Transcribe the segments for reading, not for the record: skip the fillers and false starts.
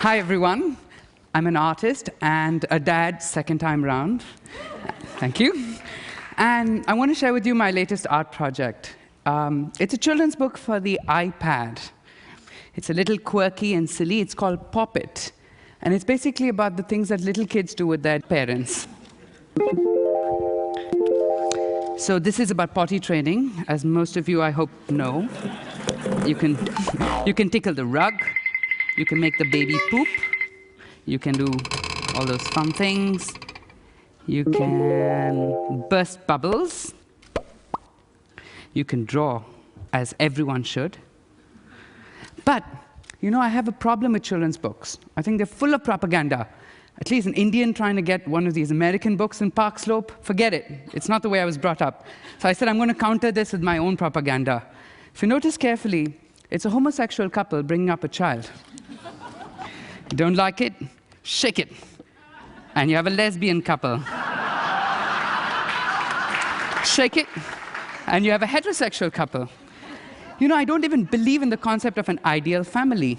Hi, everyone. I'm an artist and a dad second time round. Thank you. And I want to share with you my latest art project. It's a children's book for the iPad. It's a little quirky and silly. It's called Pop It. And it's basically about the things that little kids do with their parents. So this is about potty training, as most of you, I hope, know. You can tickle the rug. You can make the baby poop. You can do all those fun things. You can burst bubbles. You can draw, as everyone should. But, you know, I have a problem with children's books. I think they're full of propaganda. At least an Indian trying to get one of these American books in Park Slope, forget it. It's not the way I was brought up. So I said, I'm going to counter this with my own propaganda. If you notice carefully, it's a homosexual couple bringing up a child. You don't like it? Shake it. And you have a lesbian couple. Shake it, and you have a heterosexual couple. You know, I don't even believe in the concept of an ideal family.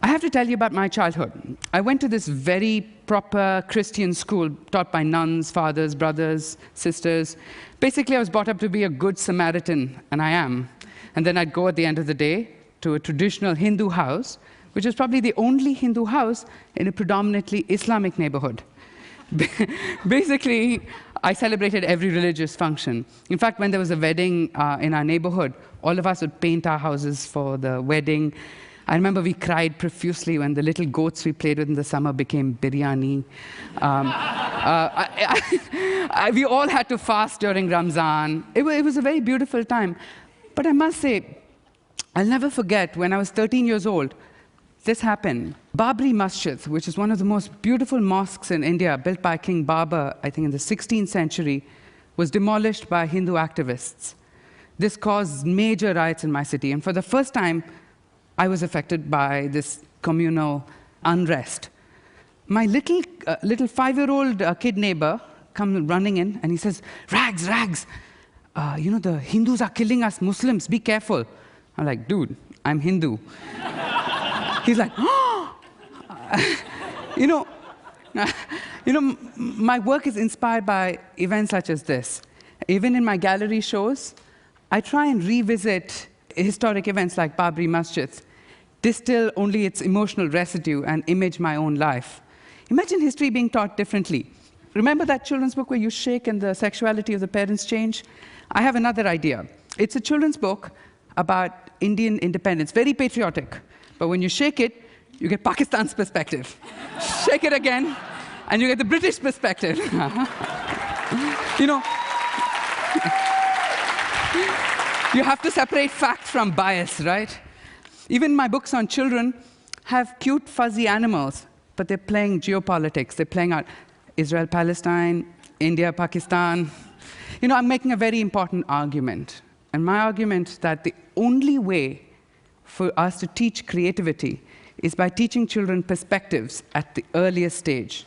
I have to tell you about my childhood. I went to this very proper Christian school taught by nuns, fathers, brothers, sisters. Basically, I was brought up to be a good Samaritan, and I am. And then I'd go at the end of the day to a traditional Hindu house, which is probably the only Hindu house in a predominantly Islamic neighborhood. Basically, I celebrated every religious function. In fact, when there was a wedding in our neighborhood, all of us would paint our houses for the wedding. I remember we cried profusely when the little goats we played with in the summer became biryani. We all had to fast during Ramzan. It was a very beautiful time. But I must say, I'll never forget when I was 13 years old, this happened. Babri Masjid, which is one of the most beautiful mosques in India, built by King Babur, I think in the 16th century, was demolished by Hindu activists. This caused major riots in my city, and for the first time, I was affected by this communal unrest. My little 5-year-old kid neighbor comes running in, and he says, "Rags, Rags, you know, the Hindus are killing us Muslims, be careful." I'm like, "Dude, I'm Hindu." He's like, "Oh!" You know, my work is inspired by events such as this. Even in my gallery shows, I try and revisit historic events like Babri Masjid, distill only its emotional residue, and image my own life. Imagine history being taught differently. Remember that children's book where you shake and the sexuality of the parents change? I have another idea. It's a children's book about Indian independence, very patriotic. But when you shake it, you get Pakistan's perspective. Shake it again, and you get the British perspective. You know, you have to separate fact from bias, right? Even my books on children have cute, fuzzy animals, but they're playing geopolitics. They're playing out Israel, Palestine, India, Pakistan. You know, I'm making a very important argument. And my argument is that the only way for us to teach creativity is by teaching children perspectives at the earliest stage.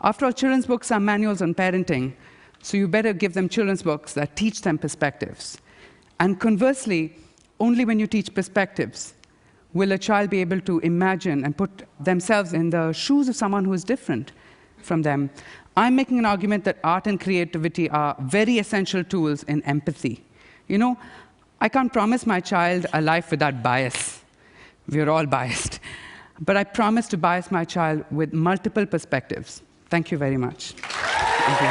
After all, children's books are manuals on parenting, so you better give them children's books that teach them perspectives. And conversely, only when you teach perspectives will a child be able to imagine and put themselves in the shoes of someone who is different from them. I'm making an argument that art and creativity are very essential tools in empathy. You know, I can't promise my child a life without bias. We're all biased. But I promise to bias my child with multiple perspectives. Thank you very much. Thank you.